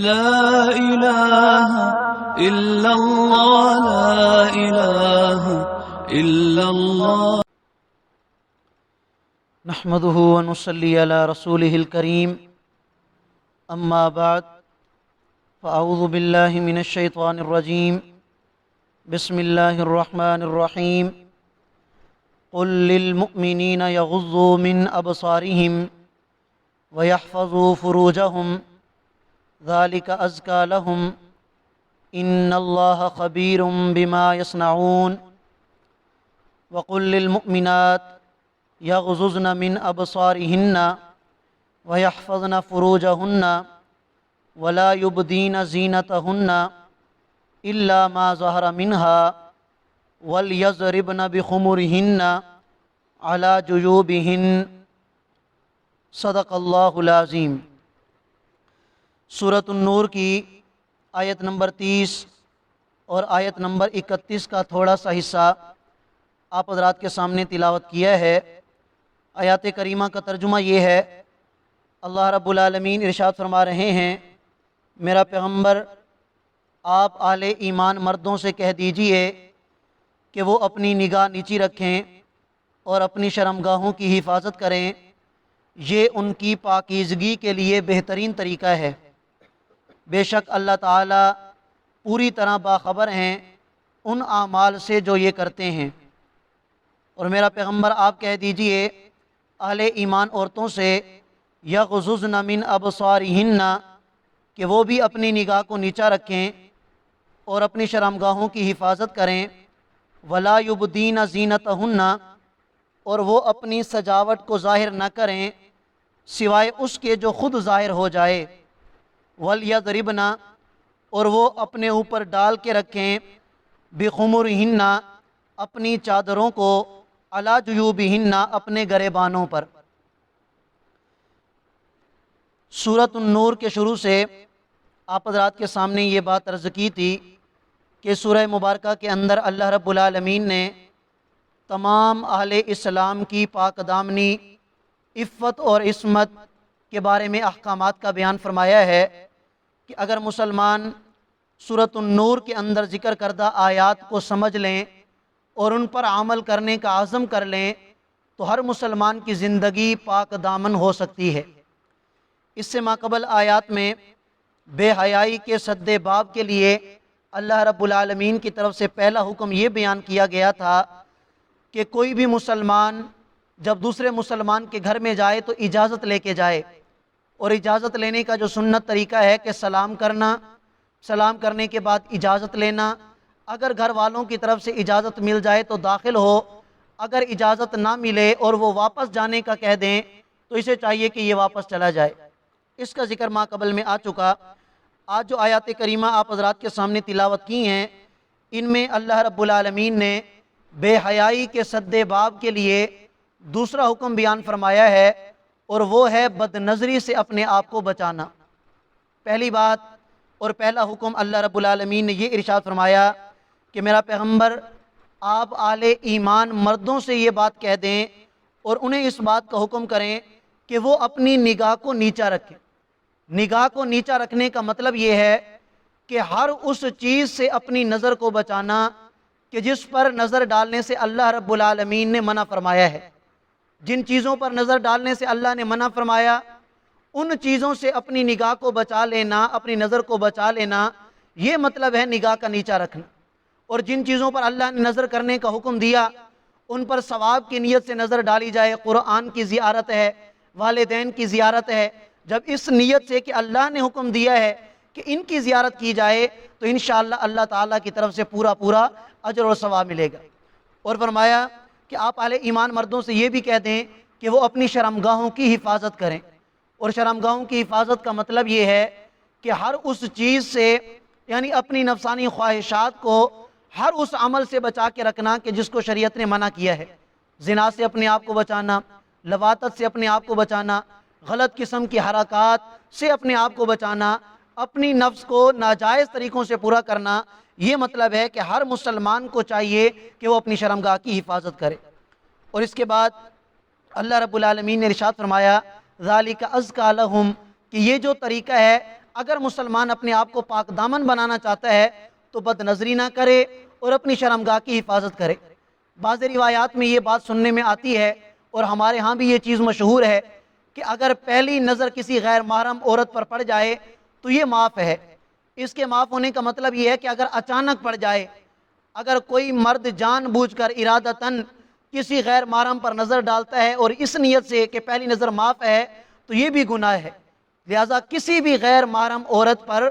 لا إله إلا الله لا إله إلا الله نحمده ونصلي على رسوله الكريم أما بعد فأعوذ بالله من الشيطان الرجيم بسم الله الرحمن الرحيم قل للمؤمنين يغضوا من أبصارهم ويحفظوا فروجهم ذلك أزكى لهم إن الله خبير بما يصنعون وقل للمؤمنات يغضضن من أبصارهن ويحفظن فروجهن ولا يبدين زينتهن إلا ما ظهر منها وليضربن بخمرهن على جيوبهن صدق اللہ العظیم۔ سورۃ النور کی آیت نمبر 30 اور آیت نمبر 31 کا تھوڑا سا حصہ آپ حضرات کے سامنے تلاوت کیا ہے۔ آیات کریمہ کا ترجمہ یہ ہے، اللہ رب العالمین ارشاد فرما رہے ہیں، میرا پیغمبر آپ اہل ایمان مردوں سے کہہ دیجئے کہ وہ اپنی نگاہ نیچی رکھیں اور اپنی شرمگاہوں کی حفاظت کریں، یہ ان کی پاکیزگی کے لیے بہترین طریقہ ہے۔ بے شک اللہ تعالیٰ پوری طرح باخبر ہیں ان اعمال سے جو یہ کرتے ہیں۔ اور میرا پیغمبر آپ کہہ دیجئے اہل ایمان عورتوں سے یغضضن من ابصارہن کہ وہ بھی اپنی نگاہ کو نیچا رکھیں اور اپنی شرمگاہوں کی حفاظت کریں، ولا یبدین زینتہن اور وہ اپنی سجاوٹ کو ظاہر نہ کریں سوائے اس کے جو خود ظاہر ہو جائے، ولیضربن اور وہ اپنے اوپر ڈال کے رکھیں بخمرہن اپنی چادروں کو، علی جیوبہن اپنے گریبانوں پر۔ سورۃ النور کے شروع سے آپ حضرات کے سامنے یہ بات عرض کی تھی کہ سورہ مبارکہ کے اندر اللہ رب العالمین نے تمام اہل اسلام کی پاک دامنی، عفت اور عصمت کے بارے میں احکامات کا بیان فرمایا ہے کہ اگر مسلمان سورۃ النور کے اندر ذکر کردہ آیات کو سمجھ لیں اور ان پر عمل کرنے کا عزم کر لیں تو ہر مسلمان کی زندگی پاک دامن ہو سکتی ہے۔ اس سے ماقبل آیات میں بے حیائی کے سد باب کے لیے اللہ رب العالمین کی طرف سے پہلا حکم یہ بیان کیا گیا تھا کہ کوئی بھی مسلمان جب دوسرے مسلمان کے گھر میں جائے تو اجازت لے کے جائے، اور اجازت لینے کا جو سنت طریقہ ہے کہ سلام کرنا، سلام کرنے کے بعد اجازت لینا، اگر گھر والوں کی طرف سے اجازت مل جائے تو داخل ہو، اگر اجازت نہ ملے اور وہ واپس جانے کا کہہ دیں تو اسے چاہیے کہ یہ واپس چلا جائے۔ اس کا ذکر ما قبل میں آ چکا۔ آج جو آیات کریمہ آپ حضرات کے سامنے تلاوت کی ہیں، ان میں اللہ رب العالمین نے بے حیائی کے سد باب کے لیے دوسرا حکم بیان فرمایا ہے، اور وہ ہے بد نظری سے اپنے آپ کو بچانا۔ پہلی بات اور پہلا حکم اللہ رب العالمین نے یہ ارشاد فرمایا کہ میرا پیغمبر آپ اہل ایمان مردوں سے یہ بات کہہ دیں اور انہیں اس بات کا حکم کریں کہ وہ اپنی نگاہ کو نیچا رکھیں۔ نگاہ کو نیچا رکھنے کا مطلب یہ ہے کہ ہر اس چیز سے اپنی نظر کو بچانا کہ جس پر نظر ڈالنے سے اللہ رب العالمین نے منع فرمایا ہے۔ جن چیزوں پر نظر ڈالنے سے اللہ نے منع فرمایا ان چیزوں سے اپنی نگاہ کو بچا لینا، اپنی نظر کو بچا لینا، یہ مطلب ہے نگاہ کا نیچا رکھنا۔ اور جن چیزوں پر اللہ نے نظر کرنے کا حکم دیا ان پر ثواب کی نیت سے نظر ڈالی جائے، قرآن کی زیارت ہے، والدین کی زیارت ہے، جب اس نیت سے کہ اللہ نے حکم دیا ہے کہ ان کی زیارت کی جائے تو انشاءاللہ اللہ تعالیٰ کی طرف سے پورا اجر و ثواب ملے گا۔ اور فرمایا کہ آپ اہل ایمان مردوں سے یہ بھی کہہ دیں کہ وہ اپنی شرمگاہوں کی حفاظت کریں، اور شرمگاہوں کی حفاظت کا مطلب یہ ہے کہ ہر اس چیز سے، یعنی اپنی نفسانی خواہشات کو ہر اس عمل سے بچا کے رکھنا کہ جس کو شریعت نے منع کیا ہے۔ زنا سے اپنے آپ کو بچانا، لواطت سے اپنے آپ کو بچانا، غلط قسم کی حرکات سے اپنے آپ کو بچانا، اپنی نفس کو ناجائز طریقوں سے پورا کرنا، یہ مطلب ہے کہ ہر مسلمان کو چاہیے کہ وہ اپنی شرمگاہ کی حفاظت کرے۔ اور اس کے بعد اللہ رب العالمین نے ارشاد فرمایا ذالک ازکیٰ لہم، کہ یہ جو طریقہ ہے اگر مسلمان اپنے آپ کو پاک دامن بنانا چاہتا ہے تو بد نظری نہ کرے اور اپنی شرمگاہ کی حفاظت کرے۔ بعض روایات میں یہ بات سننے میں آتی ہے اور ہمارے ہاں بھی یہ چیز مشہور ہے کہ اگر پہلی نظر کسی غیر محرم عورت پر پڑ جائے تو یہ معاف ہے۔ اس کے معاف ہونے کا مطلب یہ ہے کہ اگر اچانک پڑ جائے، اگر کوئی مرد جان بوجھ کر ارادتاً کسی غیر محرم پر نظر ڈالتا ہے اور اس نیت سے کہ پہلی نظر معاف ہے تو یہ بھی گناہ ہے۔ لہٰذا کسی بھی غیر محرم عورت پر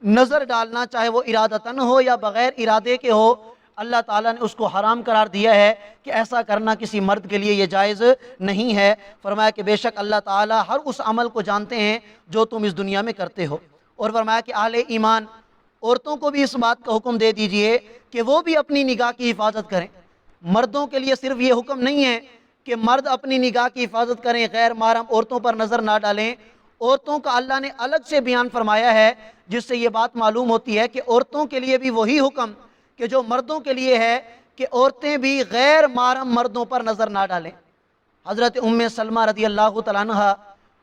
نظر ڈالنا، چاہے وہ ارادتاً ہو یا بغیر ارادے کے ہو، اللہ تعالیٰ نے اس کو حرام قرار دیا ہے کہ ایسا کرنا کسی مرد کے لیے یہ جائز نہیں ہے۔ فرمایا کہ بے شک اللہ تعالیٰ ہر اس عمل کو جانتے ہیں جو تم اس دنیا میں کرتے ہو۔ اور فرمایا کہ اہل ایمان عورتوں کو بھی اس بات کا حکم دے دیجئے کہ وہ بھی اپنی نگاہ کی حفاظت کریں۔ مردوں کے لیے صرف یہ حکم نہیں ہے کہ مرد اپنی نگاہ کی حفاظت کریں، غیر محرم عورتوں پر نظر نہ ڈالیں۔ عورتوں کا اللہ نے الگ سے بیان فرمایا ہے، جس سے یہ بات معلوم ہوتی ہے کہ عورتوں کے لیے بھی وہی حکم کہ جو مردوں کے لیے ہے کہ عورتیں بھی غیر محرم مردوں پر نظر نہ ڈالیں۔ حضرت ام سلمہ رضی اللہ تعالیٰ عنہ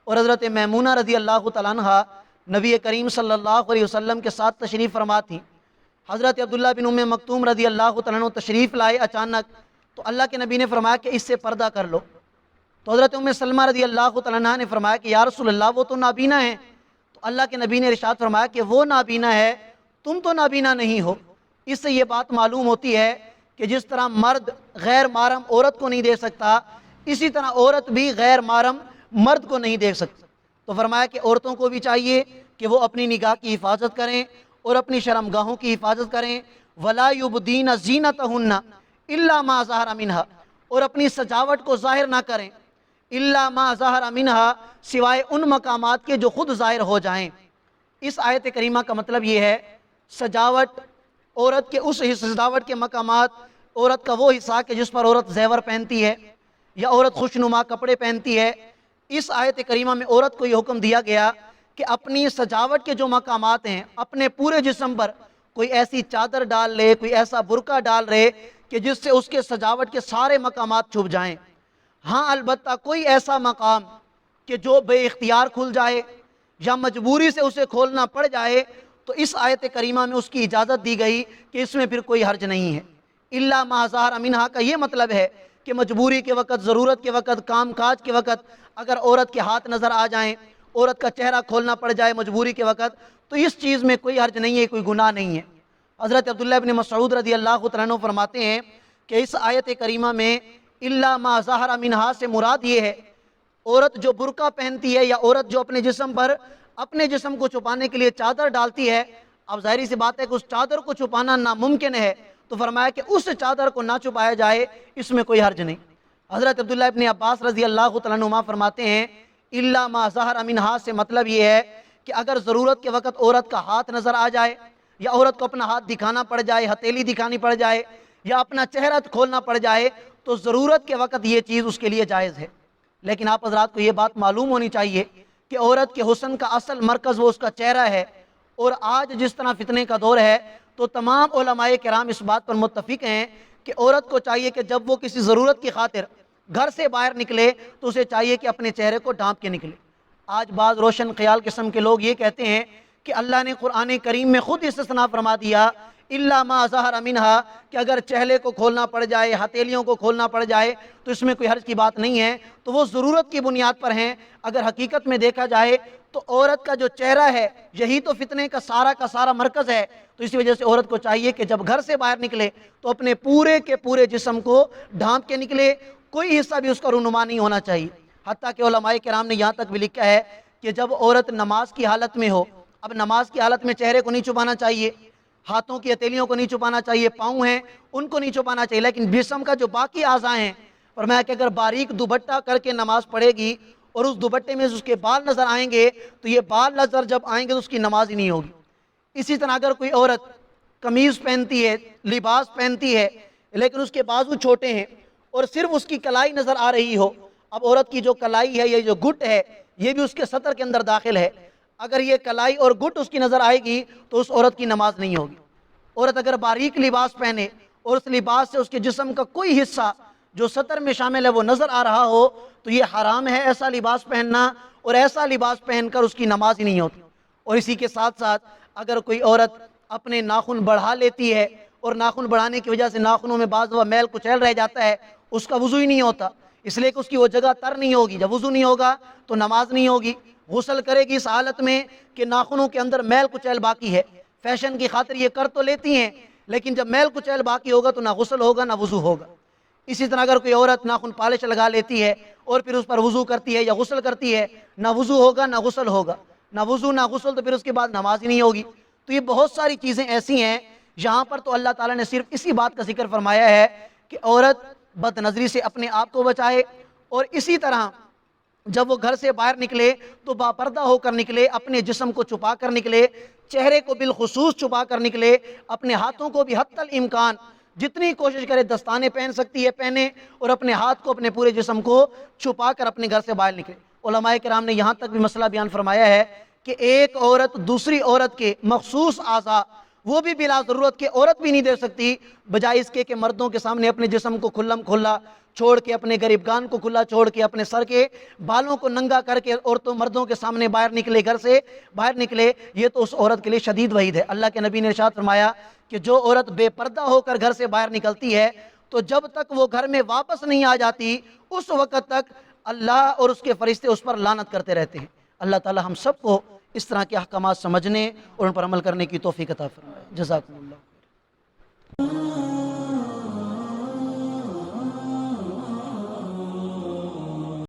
اور حضرت میمونہ رضی اللہ تعالیٰ عنہ نبی کریم صلی اللہ علیہ وسلم کے ساتھ تشریف فرما تھیں۔ حضرت عبداللہ بن ام مکتوم رضی اللہ تعالیٰ عنہ تشریف لائے اچانک، تو اللہ کے نبی نے فرمایا کہ اس سے پردہ کر لو۔ تو حضرت ام سلمہ رضی اللہ تعالیٰ عنہ نے فرمایا کہ یا رسول اللہ وہ تو نابینا ہیں۔ تو اللہ کے نبی نے ارشاد فرمایا کہ وہ نابینا ہے، تم تو نابینا نہیں ہو۔ اس سے یہ بات معلوم ہوتی ہے کہ جس طرح مرد غیر محرم عورت کو نہیں دیکھ سکتا، اسی طرح عورت بھی غیر محرم مرد کو نہیں دیکھ سکتی۔ تو فرمایا کہ عورتوں کو بھی چاہیے کہ وہ اپنی نگاہ کی حفاظت کریں اور اپنی شرمگاہوں کی حفاظت کریں۔ وَلَا يُبْدِينَ زِينَتَهُنَّ إِلَّا مَا ظَهَرَ مِنْهَا، اور اپنی سجاوٹ کو ظاہر نہ کریں، إِلَّا مَا ظَهَرَ مِنْهَا، سوائے ان مقامات کے جو خود ظاہر ہو جائیں۔ اس آیت کریمہ کا مطلب یہ ہے سجاوٹ، عورت کے اس سجاوٹ کے مقامات، عورت کا وہ حصہ کہ جس پر عورت زیور پہنتی ہے یا عورت خوشنما کپڑے پہنتی ہے۔ اس آیت کریمہ میں عورت کو یہ حکم دیا گیا کہ اپنی سجاوٹ کے جو مقامات ہیں اپنے پورے جسم پر کوئی ایسی چادر ڈال لے، کوئی ایسا برقع ڈال لے کہ جس سے اس کے سجاوٹ کے سارے مقامات چھپ جائیں۔ ہاں البتہ کوئی ایسا مقام کہ جو بے اختیار کھل جائے یا مجبوری سے اسے کھولنا پڑ جائے تو اس آیت کریمہ میں اس کی اجازت دی گئی کہ اس میں پھر کوئی حرج نہیں ہے۔ الا ما ظہر منہا کا یہ مطلب ہے کہ مجبوری کے وقت، ضرورت کے وقت، کام کاج کے وقت اگر عورت کے ہاتھ نظر آ جائیں، عورت کا چہرہ کھولنا پڑ جائے مجبوری کے وقت، تو اس چیز میں کوئی حرج نہیں ہے، کوئی گناہ نہیں ہے۔ حضرت عبداللہ بن مسعود رضی اللہ تعالیٰ عنہ فرماتے ہیں کہ اس آیت کریمہ میں الا ما ظہر منہا سے مراد یہ ہے عورت جو برقع پہنتی ہے یا عورت جو اپنے جسم پر اپنے جسم کو چھپانے کے لیے چادر ڈالتی ہے۔ اب ظاہری سی بات ہے کہ اس چادر کو چھپانا ناممکن ہے، تو فرمایا کہ اس چادر کو نہ چھپایا جائے، اس میں کوئی حرج نہیں۔ حضرت عبداللہ ابن عباس رضی اللہ تعالیٰ عنہ فرماتے ہیں الا ما ظہر منہا سے مطلب یہ ہے کہ اگر ضرورت کے وقت عورت کا ہاتھ نظر آ جائے یا عورت کو اپنا ہاتھ دکھانا پڑ جائے، ہتھیلی دکھانی پڑ جائے یا اپنا چہرہ کھولنا پڑ جائے، تو ضرورت کے وقت یہ چیز اس کے لیے جائز ہے۔ لیکن آپ حضرات کو یہ بات معلوم ہونی چاہیے کہ عورت کے حسن کا اصل مرکز وہ اس کا چہرہ ہے، اور آج جس طرح فتنے کا دور ہے تو تمام علماء کرام اس بات پر متفق ہیں کہ عورت کو چاہیے کہ جب وہ کسی ضرورت کی خاطر گھر سے باہر نکلے تو اسے چاہیے کہ اپنے چہرے کو ڈھانپ کے نکلے۔ آج بعض روشن خیال قسم کے لوگ یہ کہتے ہیں کہ اللہ نے قرآن کریم میں خود استثناء فرما دیا الا ما ظہر منہا، کہ اگر چہرے کو کھولنا پڑ جائے، ہتھیلیوں کو کھولنا پڑ جائے تو اس میں کوئی حرج کی بات نہیں ہے، تو وہ ضرورت کی بنیاد پر ہیں۔ اگر حقیقت میں دیکھا جائے تو عورت کا جو چہرہ ہے یہی تو فتنے کا سارا مرکز ہے، تو اسی وجہ سے عورت کو چاہیے کہ جب گھر سے باہر نکلے تو اپنے پورے کے پورے جسم کو ڈھانپ کے نکلے، کوئی حصہ بھی اس کا رونما نہیں ہونا چاہیے۔ حتیٰ کہ علماء کرام نے یہاں تک بھی لکھا ہے کہ جب عورت نماز کی حالت میں ہو، اب نماز کی حالت میں چہرے کو نہیں چھپانا چاہیے، ہاتھوں کی ہتھیلیوں کو نہیں چھپانا چاہیے، پاؤں ہیں ان کو نہیں چھپانا چاہیے، لیکن جسم کا جو باقی اعضاء ہیں، فرمایا کہ اگر باریک دوپٹہ کر کے نماز پڑھے گی اور اس دوپٹے میں اس کے بال نظر آئیں گے تو یہ بال نظر جب آئیں گے تو اس کی نماز ہی نہیں ہوگی۔ اسی طرح اگر کوئی عورت قمیض پہنتی ہے، لباس پہنتی ہے، لیکن اس کے بازو چھوٹے ہیں اور صرف اس کی کلائی نظر آ رہی ہو، اب عورت کی جو کلائی ہے، یہ جو گٹ ہے، یہ بھی اس کے سطر کے اندر داخل ہے، اگر یہ کلائی اور گٹ اس کی نظر آئے گی تو اس عورت کی نماز نہیں ہوگی۔ عورت اگر باریک لباس پہنے اور اس لباس سے اس کے جسم کا کوئی حصہ جو سطر میں شامل ہے وہ نظر آ رہا ہو تو یہ حرام ہے ایسا لباس پہننا، اور ایسا لباس پہن کر اس کی نماز ہی نہیں ہوتی۔ اور اسی کے ساتھ ساتھ اگر کوئی عورت اپنے ناخن بڑھا لیتی ہے اور ناخن بڑھانے کی وجہ سے ناخنوں میں بعض دفعہ میل کچیل رہ جاتا ہے، اس کا وضو ہی نہیں ہوتا، اس لیے کہ اس کی وہ جگہ تر نہیں ہوگی، جب وضو نہیں ہوگا تو نماز نہیں ہوگی، غسل کرے گی اس حالت میں کہ ناخنوں کے اندر میل کچیل باقی ہے، فیشن کی خاطر یہ کر تو لیتی ہیں لیکن جب میل کچیل باقی ہوگا تو نہ غسل ہوگا نہ وضو ہوگا۔ اسی طرح اگر کوئی عورت ناخن پالش لگا لیتی ہے اور پھر اس پر وضو کرتی ہے یا غسل کرتی ہے، نہ وضو ہوگا نہ غسل ہوگا، نہ وضو نہ غسل، تو پھر اس کے بعد نماز ہی نہیں ہوگی۔ تو یہ بہت ساری چیزیں ایسی ہیں، یہاں پر تو اللہ تعالیٰ نے صرف اسی بات کا ذکر فرمایا ہے کہ عورت بد نظری سے اپنے آپ کو بچائے، اور اسی طرح جب وہ گھر سے باہر نکلے تو باپردہ ہو کر نکلے، اپنے جسم کو چھپا کر نکلے، چہرے کو بالخصوص چھپا کر نکلے، اپنے ہاتھوں کو بھی حتی الامکان جتنی کوشش کرے دستانے پہن سکتی ہے پہنے، اور اپنے ہاتھ کو اپنے پورے جسم کو چھپا کر اپنے گھر سے باہر نکلے۔ علماء کرام نے یہاں تک بھی مسئلہ بیان فرمایا ہے کہ ایک عورت دوسری عورت کے مخصوص اعضاء وہ بھی بلا ضرورت کے عورت بھی نہیں دے سکتی، بجائے اس کے کہ مردوں کے سامنے اپنے جسم کو کھلم کھلا چھوڑ کے، اپنے گریبان کو کھلا چھوڑ کے، اپنے سر کے بالوں کو ننگا کر کے عورتوں مردوں کے سامنے باہر نکلے، گھر سے باہر نکلے، یہ تو اس عورت کے لیے شدید وعید ہے۔ اللہ کے نبی نے ارشاد فرمایا کہ جو عورت بے پردہ ہو کر گھر سے باہر نکلتی ہے تو جب تک وہ گھر میں واپس نہیں آ جاتی اس وقت تک اللہ اور اس کے فرشتے اس پر لعنت کرتے رہتے ہیں۔ اللہ تعالی ہم سب کو اس طرح کے احکامات سمجھنے اور ان پر عمل کرنے کی توفیق عطا فرمائے۔ جزاکم اللہ خیر۔